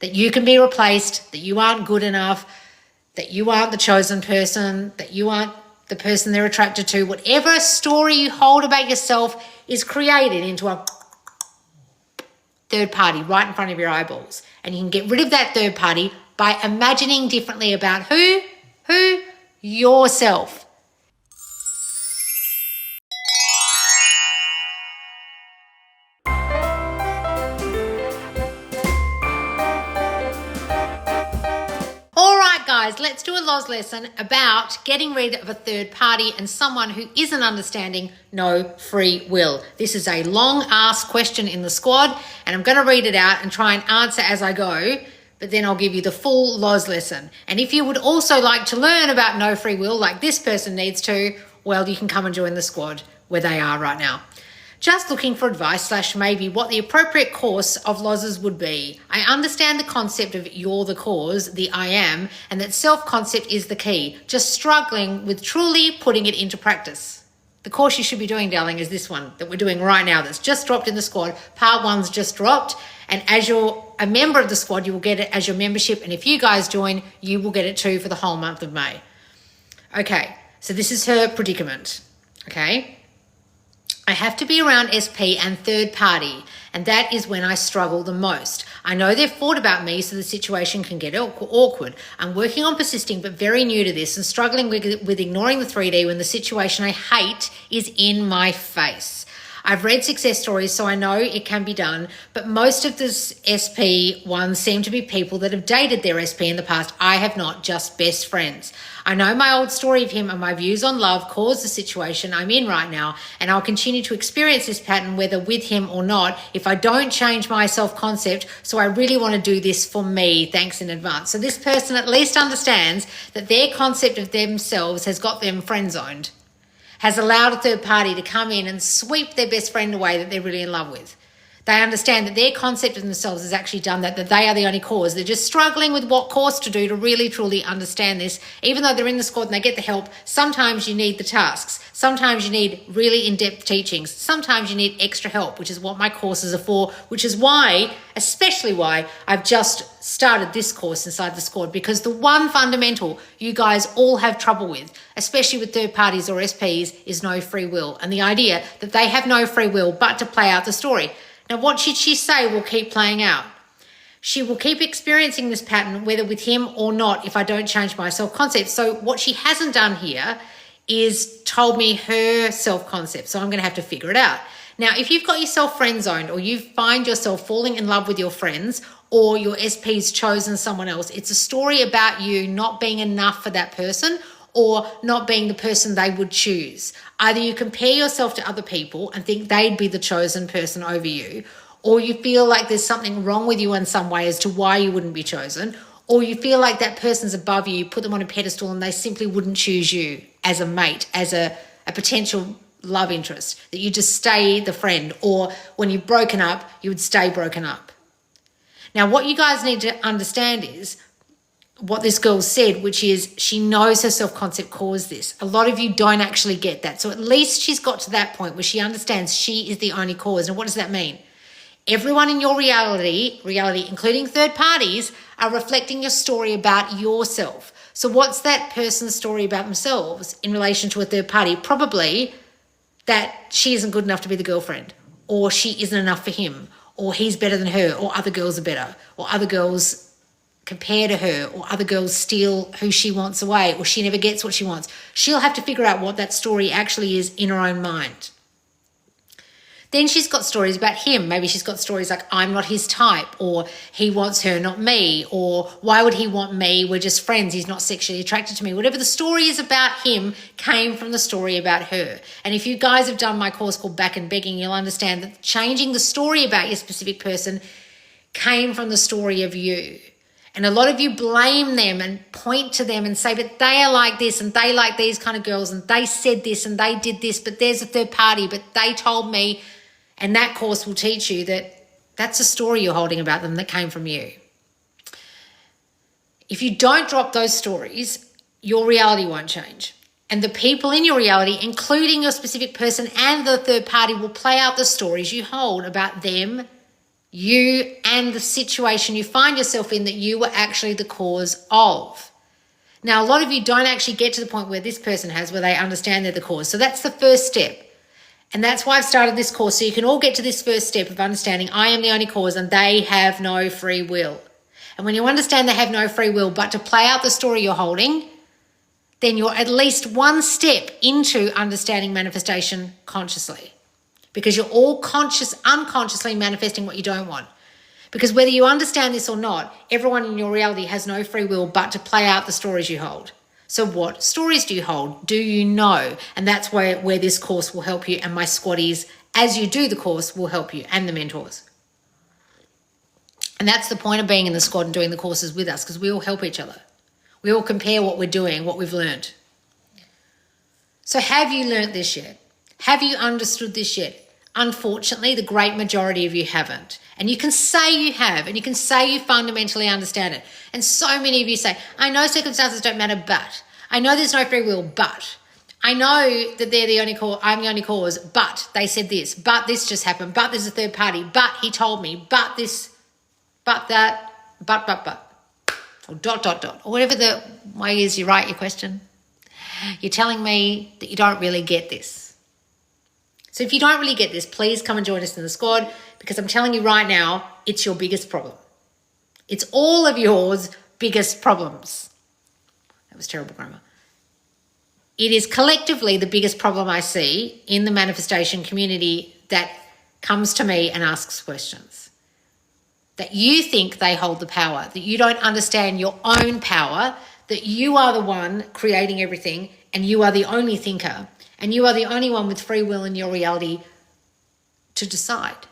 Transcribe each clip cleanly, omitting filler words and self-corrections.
that you can be replaced, that you aren't good enough, that you aren't the chosen person, that you aren't the person they're attracted to. Whatever story you hold about yourself is created into a third party right in front of your eyeballs. And you can get rid of that third party by imagining differently about who? Yourself. All right, guys, let's do a loz lesson about getting rid of a third party and someone who isn't understanding no free will. This is a long ask question in the squad, and I'm going to read it out and try and answer as I go, but then I'll give you the full loz lesson. And if you would also like to learn about no free will like this person needs to, well, you can come and join the squad where they are right now. Just looking for advice / maybe what the appropriate course of lozes would be. I understand the concept of you're the cause, the I am, and that self-concept is the key. Just struggling with truly putting it into practice. The course you should be doing, darling, is this one that we're doing right now that's just dropped in the squad. Part 1's just dropped. And as you're a member of the squad, you will get it as your membership. And if you guys join, you will get it too for the whole month of May. Okay, so this is her predicament. Okay. I have to be around SP and third party, and that is when I struggle the most. I know they've fought about me, so the situation can get awkward. I'm working on persisting, but very new to this and struggling with ignoring the 3D when the situation I hate is in my face. I've read success stories, so I know it can be done, but most of the SP ones seem to be people that have dated their SP in the past. I have not, just best friends. I know my old story of him and my views on love caused the situation I'm in right now, and I'll continue to experience this pattern whether with him or not if I don't change my self-concept, so I really want to do this for me. Thanks in advance. So this person at least understands that their concept of themselves has got them friend-zoned, has allowed a third party to come in and sweep their best friend away that they're really in love with. They understand that their concept of themselves has actually done that they are the only cause. They're just struggling with what course to do to really, truly understand this. Even though they're in the squad and they get the help, sometimes you need the tasks. Sometimes you need really in-depth teachings. Sometimes you need extra help, which is what my courses are for, which is why, especially why, I've just started this course inside the squad, because the one fundamental you guys all have trouble with, especially with third parties or SPs, is no free will. And the idea that they have no free will but to play out the story. Now, what should she say will keep playing out? She will keep experiencing this pattern, whether with him or not, if I don't change my self-concept. So what she hasn't done here is told me her self-concept. So I'm going to have to figure it out. Now, if you've got yourself friend-zoned, or you find yourself falling in love with your friends, or your SP's chosen someone else, it's a story about you not being enough for that person, or not being the person they would choose. Either you compare yourself to other people and think they'd be the chosen person over you, or you feel like there's something wrong with you in some way as to why you wouldn't be chosen, or you feel like that person's above you, you put them on a pedestal and they simply wouldn't choose you as a mate, as a potential love interest, that you just stay the friend, or when you've broken up, you would stay broken up. Now, what you guys need to understand is what this girl said, which is she knows her self-concept caused this. A lot of you don't actually get that. So at least she's got to that point where she understands she is the only cause. And what does that mean? Everyone in your reality, including third parties, are reflecting your story about yourself. So what's that person's story about themselves in relation to a third party? Probably that she isn't good enough to be the girlfriend, or she isn't enough for him, or he's better than her, or other girls are better, or other girls compare to her, or other girls steal who she wants away, or she never gets what she wants. She'll have to figure out what that story actually is in her own mind. Then she's got stories about him. Maybe she's got stories like, I'm not his type, or he wants her, not me, or why would he want me? We're just friends. He's not sexually attracted to me. Whatever the story is about him came from the story about her. And if you guys have done my course called Back and Begging, you'll understand that changing the story about your specific person came from the story of you. And a lot of you blame them and point to them and say, but they are like this and they like these kind of girls and they said this and they did this, but there's a third party, but they told me. And that course will teach you that that's a story you're holding about them that came from you. If you don't drop those stories, your reality won't change. And the people in your reality, including your specific person and the third party, will play out the stories you hold about them You and the situation you find yourself in that you were actually the cause of. Now, a lot of you don't actually get to the point where this person has, where they understand they're the cause. So that's the first step. And that's why I've started this course, so you can all get to this first step of understanding I am the only cause and they have no free will. And when you understand they have no free will, but to play out the story you're holding, then you're at least one step into understanding manifestation consciously. Because you're all unconsciously manifesting what you don't want. Because whether you understand this or not, everyone in your reality has no free will but to play out the stories you hold. So what stories do you hold? Do you know? And that's where this course will help you, and my squaddies, as you do the course, will help you, and the mentors. And that's the point of being in the squad and doing the courses with us, because we all help each other. We all compare what we're doing, what we've learned. So have you learnt this yet? Have you understood this yet? Unfortunately, the great majority of you haven't. And you can say you have, and you can say you fundamentally understand it. And so many of you say, I know circumstances don't matter, but I know there's no free will, but I know that they're the only cause, I'm the only cause, but they said this, but this just happened, but there's a third party, but he told me, but this, but that, but, or dot, or whatever the way is you write your question. You're telling me that you don't really get this. So if you don't really get this, please come and join us in the squad, because I'm telling you right now, it's your biggest problem. It's all of yours biggest problems. That was terrible grammar. It is collectively the biggest problem I see in the manifestation community that comes to me and asks questions. That you think they hold the power, that you don't understand your own power, that you are the one creating everything and you are the only thinker. And you are the only one with free will in your reality to decide.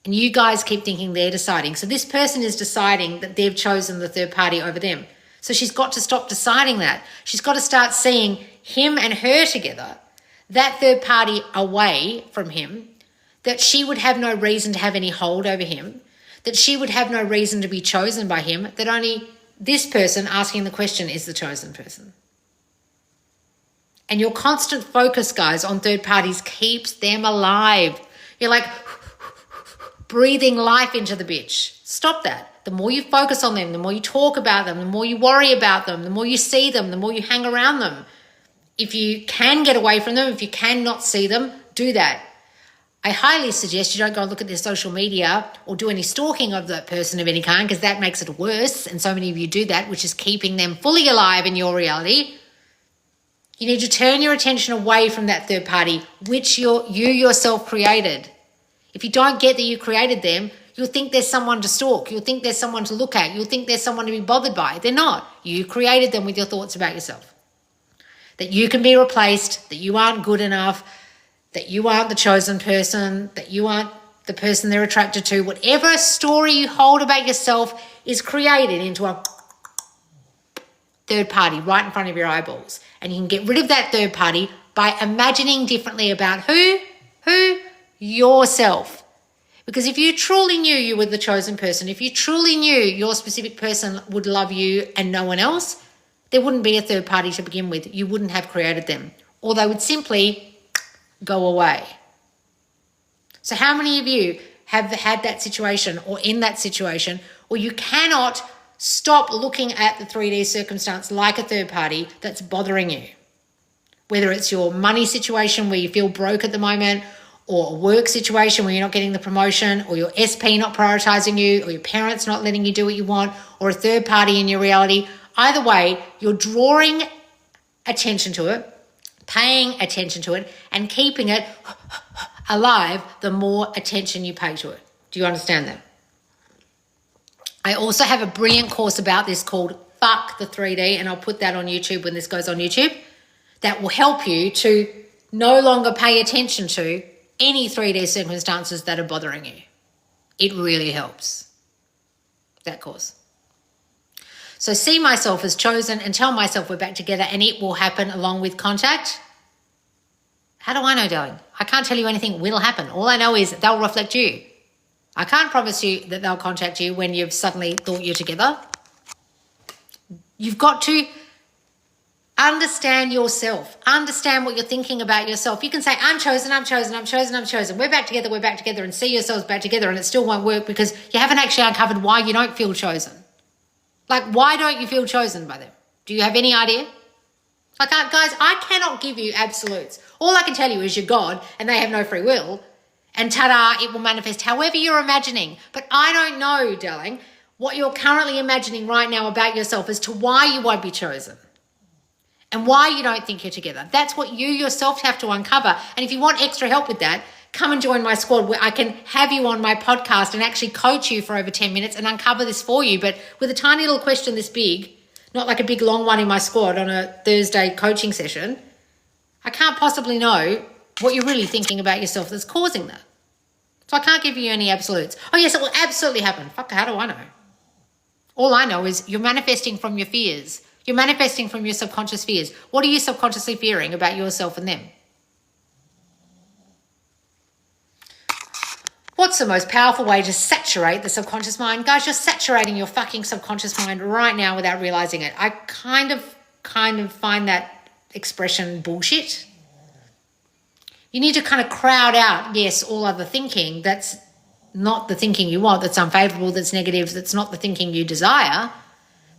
And you guys keep thinking they're deciding. So this person is deciding that they've chosen the third party over them. So she's got to stop deciding that. She's got to start seeing him and her together, that third party away from him, that she would have no reason to have any hold over him, that she would have no reason to be chosen by him, that only this person asking the question is the chosen person. And your constant focus, guys, on third parties keeps them alive. You're like breathing life into the bitch. Stop that. The more you focus on them, the more you talk about them, the more you worry about them, the more you see them, the more you hang around them. If you can get away from them, if you cannot see them, do that. I highly suggest you don't go and look at their social media or do any stalking of that person of any kind, because that makes it worse. And so many of you do that, which is keeping them fully alive in your reality. You need to turn your attention away from that third party, which you yourself created. If you don't get that you created them, you'll think there's someone to stalk. You'll think there's someone to look at. You'll think there's someone to be bothered by. They're not. You created them with your thoughts about yourself. That you can be replaced, that you aren't good enough, that you aren't the chosen person, that you aren't the person they're attracted to. Whatever story you hold about yourself is created into a third party right in front of your eyeballs. And you can get rid of that third party by imagining differently about who? Yourself. Because if you truly knew you were the chosen person, if you truly knew your specific person would love you and no one else, there wouldn't be a third party to begin with. You wouldn't have created them. Or they would simply go away. So how many of you have had that situation or in that situation, or you cannot stop looking at the 3D circumstance like a third party that's bothering you? Whether it's your money situation where you feel broke at the moment, or a work situation where you're not getting the promotion, or your SP not prioritizing you, or your parents not letting you do what you want, or a third party in your reality. Either way, you're drawing attention to it, paying attention to it, and keeping it alive the more attention you pay to it. Do you understand that? I also have a brilliant course about this called Fuck the 3D, and I'll put that on YouTube when this goes on YouTube. That will help you to no longer pay attention to any 3D circumstances that are bothering you. It really helps, that course. So see myself as chosen and tell myself we're back together, and it will happen along with contact. How do I know, darling? I can't tell you anything will happen. All I know is that they'll reflect you. I can't promise you that they'll contact you when you've suddenly thought you're together. You've got to Understand yourself. Understand what you're thinking about yourself. You can say, I'm chosen, I'm chosen, I'm chosen, I'm chosen. We're back together, and see yourselves back together, and it still won't work because you haven't actually uncovered why you don't feel chosen. Like, why don't you feel chosen by them? Do you have any idea? Like, guys, I cannot give you absolutes. All I can tell you is you're God and they have no free will, and ta-da, it will manifest however you're imagining. But I don't know, darling, what you're currently imagining right now about yourself as to why you won't be chosen. And why you don't think you're together. That's what you yourself have to uncover. And if you want extra help with that, come and join my squad where I can have you on my podcast and actually coach you for over 10 minutes and uncover this for you. But with a tiny little question this big, not like a big long one in my squad on a Thursday coaching session, I can't possibly know what you're really thinking about yourself that's causing that. So I can't give you any absolutes. Oh yes, it will absolutely happen. Fuck, how do I know? All I know is you're manifesting from your fears. You're manifesting from your subconscious fears. What are you subconsciously fearing about yourself and them? What's the most powerful way to saturate the subconscious mind? Guys, you're saturating your fucking subconscious mind right now without realizing it. I kind of find that expression bullshit. You need to kind of crowd out, yes, all other thinking. That's not the thinking you want, that's unfavorable, that's negative, that's not the thinking you desire.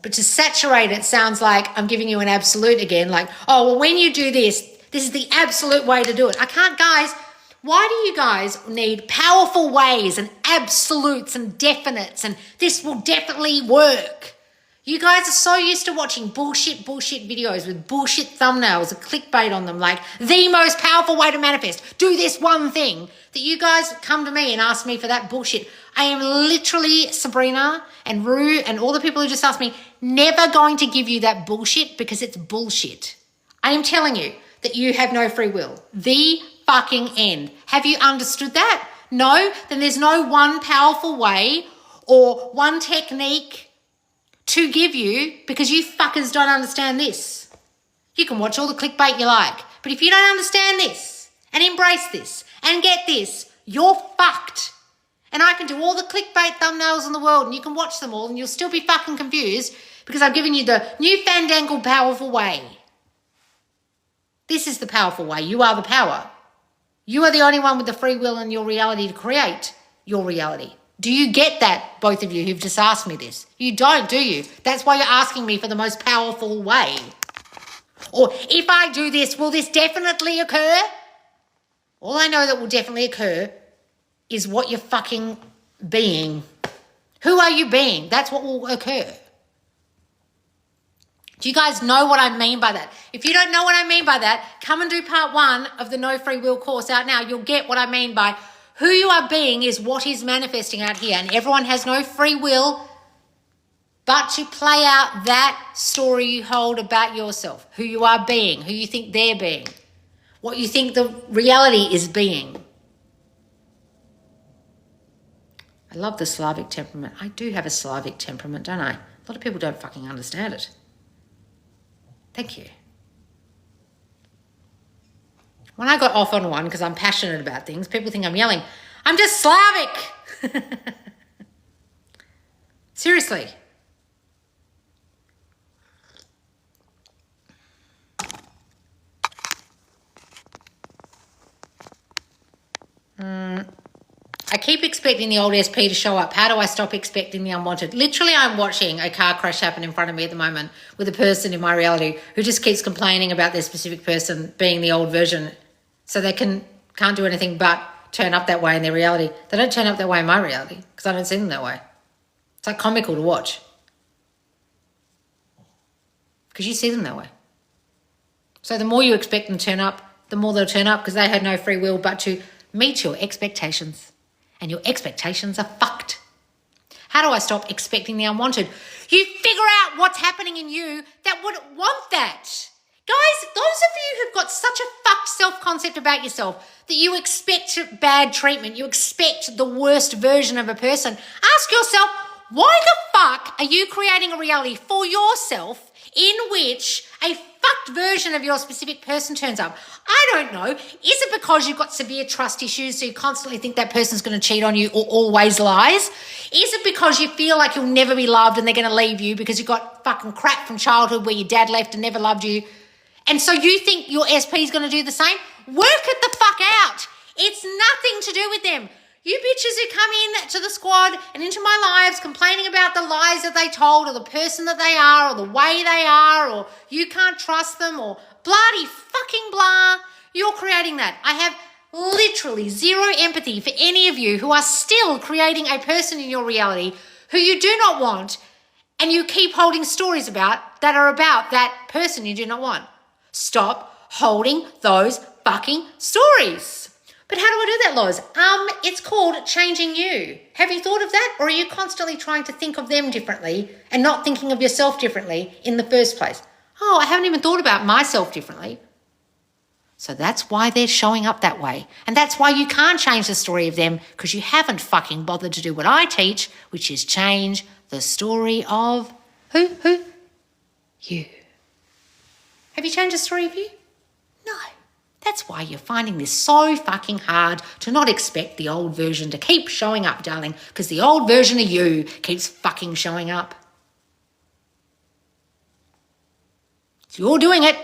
But to saturate it sounds like I'm giving you an absolute again, like, oh, well, when you do this, this is the absolute way to do it. I can't, guys. Why do you guys need powerful ways and absolutes and definites and this will definitely work? You guys are so used to watching bullshit videos with bullshit thumbnails and clickbait on them, like the most powerful way to manifest. Do this one thing, that you guys come to me and ask me for that bullshit. I am literally, Sabrina and Rue and all the people who just asked me, never going to give you that bullshit because it's bullshit. I am telling you that you have no free will. The fucking end. Have you understood that? No? Then there's no one powerful way or one technique to give you because you fuckers don't understand this. You can watch all the clickbait you like, but if you don't understand this and embrace this and get this, you're fucked. And I can do all the clickbait thumbnails in the world and you can watch them all and you'll still be fucking confused because I've given you the new fandangled powerful way. This is the powerful way. You are the power. You are the only one with the free will and your reality to create your reality. Do you get that, both of you who've just asked me this? You don't, do you? That's why you're asking me for the most powerful way. Or if I do this, will this definitely occur? All I know that will definitely occur is what you're fucking being. Who are you being? That's what will occur. Do you guys know what I mean by that? If you don't know what I mean by that, come and do part 1 of the No Free Will course out now. You'll get what I mean by who you are being is what is manifesting out here. And everyone has no free will but to play out that story you hold about yourself, who you are being, who you think they're being, what you think the reality is being. I love the Slavic temperament. I do have a Slavic temperament, don't I? A lot of people don't fucking understand it. Thank you. When I got off on one, because I'm passionate about things, people think I'm yelling. I'm just Slavic. Seriously. I keep expecting the old SP to show up. How do I stop expecting the unwanted? Literally, I'm watching a car crash happen in front of me at the moment with a person in my reality who just keeps complaining about their specific person being the old version. So they can't do anything but turn up that way in their reality. They don't turn up that way in my reality because I don't see them that way. It's like comical to watch because you see them that way. So the more you expect them to turn up, the more they'll turn up because they had no free will but to meet your expectations. And your expectations are fucked. How do I stop expecting the unwanted? You figure out what's happening in you that would want that. Guys, those of you who've got such a fucked self-concept about yourself that you expect bad treatment, you expect the worst version of a person, ask yourself, why the fuck are you creating a reality for yourself in which a fucked version of your specific person turns up? I don't know. Is it because you've got severe trust issues so you constantly think that person's going to cheat on you or always lies? Is it because you feel like you'll never be loved and they're going to leave you because you got fucking crap from childhood where your dad left and never loved you? And so you think your SP is going to do the same? Work it the fuck out. It's nothing to do with them. You bitches who come in to the squad and into my lives complaining about the lies that they told or the person that they are or the way they are or you can't trust them or bloody fucking blah, you're creating that. I have literally zero empathy for any of you who are still creating a person in your reality who you do not want and you keep holding stories about that are about that person you do not want. Stop holding those fucking stories. But how do I do that, Loz? It's called changing you. Have you thought of that? Or are you constantly trying to think of them differently and not thinking of yourself differently in the first place? Oh, I haven't even thought about myself differently. So that's why they're showing up that way. And that's why you can't change the story of them because you haven't fucking bothered to do what I teach, which is change the story of who? You. Have you changed the story of you? No. That's why you're finding this so fucking hard to not expect the old version to keep showing up, darling, because the old version of you keeps fucking showing up. You're doing it.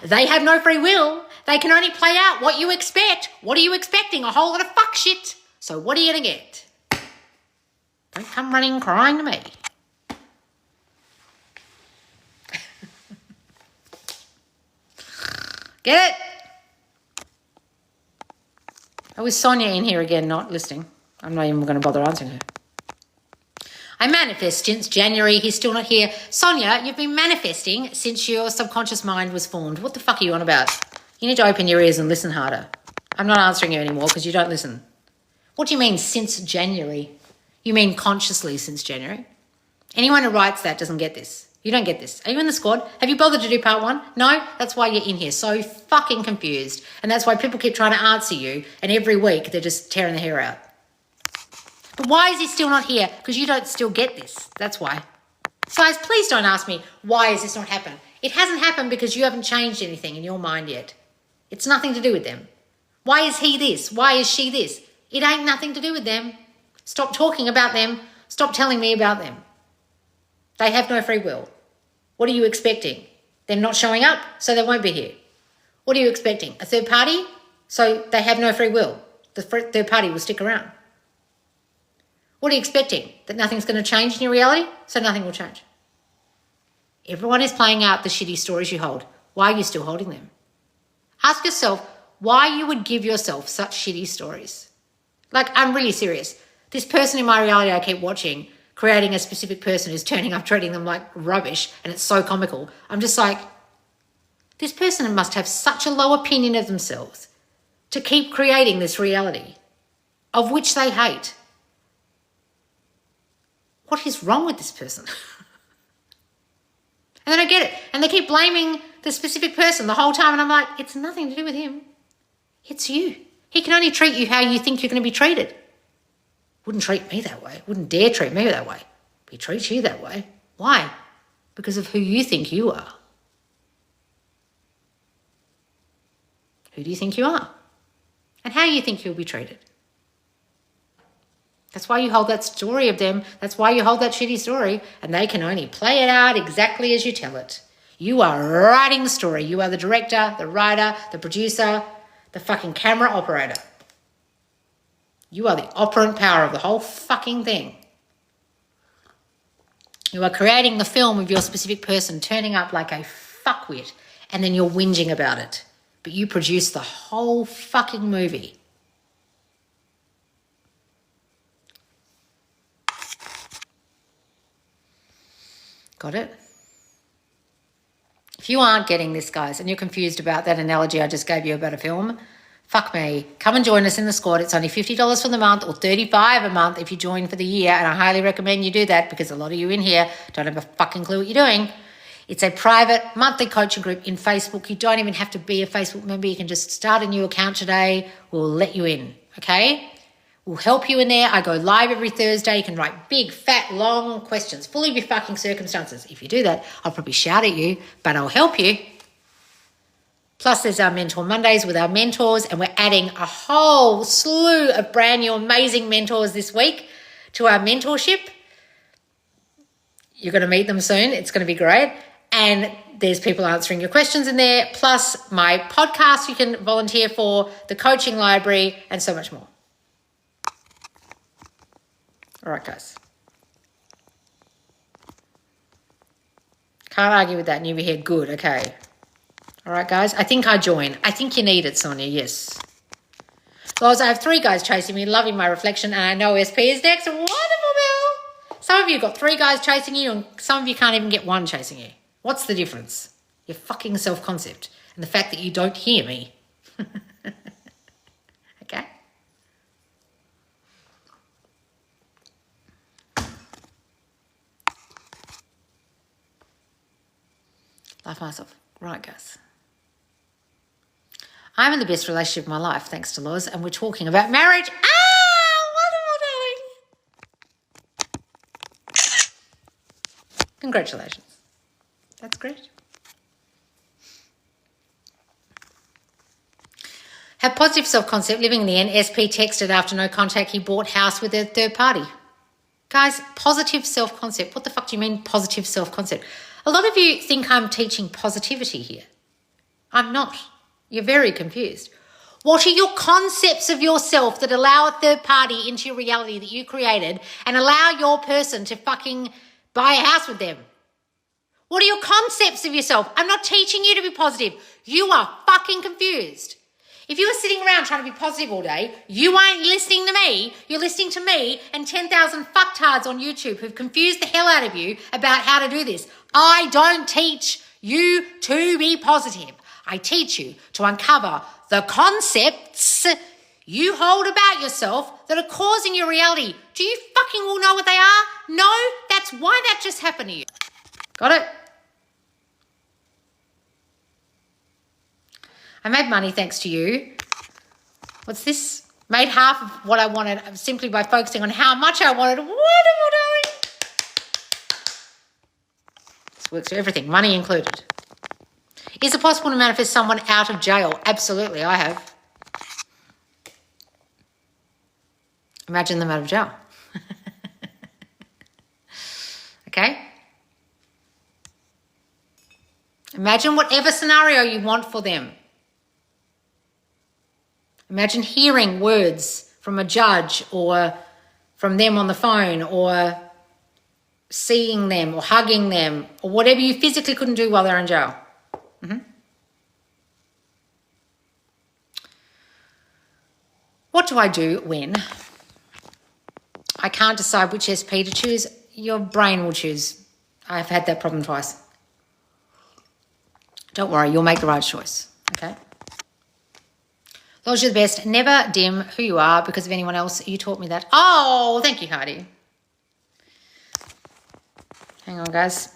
They have no free will. They can only play out what you expect. What are you expecting? A whole lot of fuck shit. So what are you going to get? Don't come running crying to me. Get it? Oh, is Sonia in here again, not listening? I'm not even going to bother answering her. I manifest since January. He's still not here. Sonia, you've been manifesting since your subconscious mind was formed. What the fuck are you on about? You need to open your ears and listen harder. I'm not answering you anymore because you don't listen. What do you mean since January? You mean consciously since January? Anyone who writes that doesn't get this. You don't get this. Are you in the squad? Have you bothered to do part one? No? That's why you're in here so fucking confused. And that's why people keep trying to answer you. And every week they're just tearing their hair out. But why is he still not here? Because you don't still get this. That's why. Guys, please don't ask me, why has this not happened? It hasn't happened because you haven't changed anything in your mind yet. It's nothing to do with them. Why is he this? Why is she this? It ain't nothing to do with them. Stop talking about them. Stop telling me about them. They have no free will. What are you expecting? They're not showing up, so they won't be here. What are you expecting? A third party? So they have no free will. The third party will stick around. What are you expecting? That nothing's going to change in your reality? So nothing will change. Everyone is playing out the shitty stories you hold. Why are you still holding them? Ask yourself why you would give yourself such shitty stories. Like, I'm really serious. This person in my reality I keep watching, creating a specific person who's turning up treating them like rubbish, and it's so comical. I'm just like, this person must have such a low opinion of themselves to keep creating this reality of which they hate. What is wrong with this person? And then I get it. And they keep blaming the specific person the whole time. And I'm like, it's nothing to do with him. It's you. He can only treat you how you think you're going to be treated. Wouldn't treat me that way. Wouldn't dare treat me that way. But he treats you that way. Why? Because of who you think you are. Who do you think you are? And how you think you'll be treated. That's why you hold that story of them. That's why you hold that shitty story. And they can only play it out exactly as you tell it. You are writing the story. You are the director, the writer, the producer, the fucking camera operator. You are the operant power of the whole fucking thing. You are creating the film of your specific person turning up like a fuckwit and then you're whinging about it. But you produce the whole fucking movie. Got it? If you aren't getting this, guys, and you're confused about that analogy I just gave you about a film, fuck me. Come and join us in the squad. It's only $50 for the month or $35 a month if you join for the year, and I highly recommend you do that because a lot of you in here don't have a fucking clue what you're doing. It's a private monthly coaching group in Facebook. You don't even have to be a Facebook member. You can just start a new account today. We'll let you in, okay? We'll help you in there. I go live every Thursday. You can write big, fat, long questions full of your fucking circumstances. If you do that, I'll probably shout at you, but I'll help you. Plus, there's our Mentor Mondays with our mentors, and we're adding a whole slew of brand new amazing mentors this week to our mentorship. You're going to meet them soon. It's going to be great. And there's people answering your questions in there, plus my podcast you can volunteer for, the coaching library, and so much more. All right, guys. Can't argue with that. New here. Good. Okay. All right, guys. I think I join. I think you need it, Sonia. Yes. Guys, I have 3 guys chasing me, loving my reflection, and I know SP is next. Wonderful, Bill. Some of you got 3 guys chasing you, and some of you can't even get 1 chasing you. What's the difference? Your fucking self-concept and the fact that you don't hear me. Okay? Laugh myself. Right, guys. I'm in the best relationship of my life, thanks to Loz, and we're talking about marriage. Wonderful, darling. Congratulations. That's great. Have positive self-concept, living in the end. SP texted after no contact he bought house with a third party. Guys, positive self-concept. What the fuck do you mean positive self-concept? A lot of you think I'm teaching positivity here. I'm not. You're very confused. What are your concepts of yourself that allow a third party into your reality that you created and allow your person to fucking buy a house with them? What are your concepts of yourself? I'm not teaching you to be positive. You are fucking confused. If you are sitting around trying to be positive all day, you ain't listening to me. You're listening to me and 10,000 fucktards on YouTube who've confused the hell out of you about how to do this. I don't teach you to be positive. I teach you to uncover the concepts you hold about yourself that are causing your reality. Do you fucking all know what they are? No, that's why that just happened to you. Got it? I made money thanks to you. What's this? Made half of what I wanted simply by focusing on how much I wanted. Wonderful, darling. This works for everything, money included. Is it possible to manifest someone out of jail? Absolutely, I have. Imagine them out of jail. Okay? Imagine whatever scenario you want for them. Imagine hearing words from a judge or from them on the phone or seeing them or hugging them or whatever you physically couldn't do while they're in jail. What do I do when I can't decide which SP to choose? Your brain will choose. I've had that problem twice. Don't worry, you'll make the right choice, okay? Those are the best. Never dim who you are because of anyone else. You taught me that. Oh, thank you, Heidi. Hang on, guys.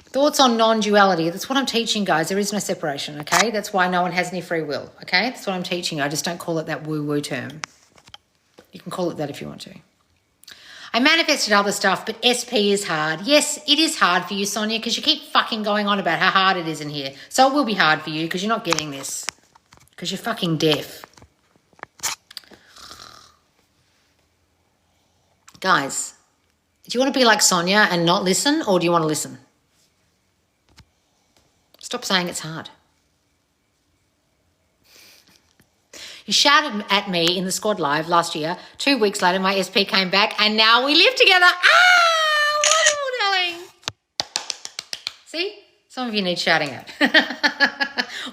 Thoughts on non-duality. That's what I'm teaching, guys. There is no separation, okay? That's why no one has any free will, okay? That's what I'm teaching you. I just don't call it that woo-woo term. You can call it that if you want to. I manifested other stuff, but SP is hard. Yes, it is hard for you, Sonia, because you keep fucking going on about how hard it is in here. So it will be hard for you because you're not getting this. Because you're fucking deaf. Guys, do you want to be like Sonia and not listen, or do you want to listen? Stop saying it's hard. You shouted at me in the squad live last year. 2 weeks later, my SP came back and now we live together. Wonderful, darling. See? Some of you need shouting at.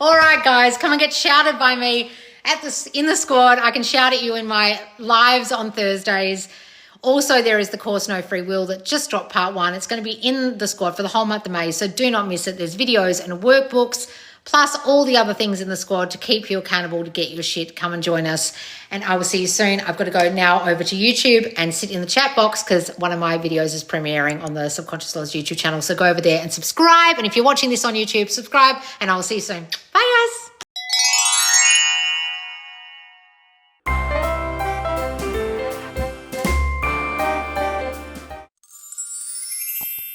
All right, guys, come and get shouted by me in the squad. I can shout at you in my lives on Thursdays. Also, there is the course No Free Will that just dropped part 1. It's going to be in the squad for the whole month of May, so do not miss it. There's videos and workbooks, plus all the other things in the squad to keep you accountable to get your shit. Come and join us, and I will see you soon. I've got to go now over to YouTube and sit in the chat box because one of my videos is premiering on the Subconscious Laws YouTube channel, so go over there and subscribe. And if you're watching this on YouTube, subscribe, and I will see you soon. Bye.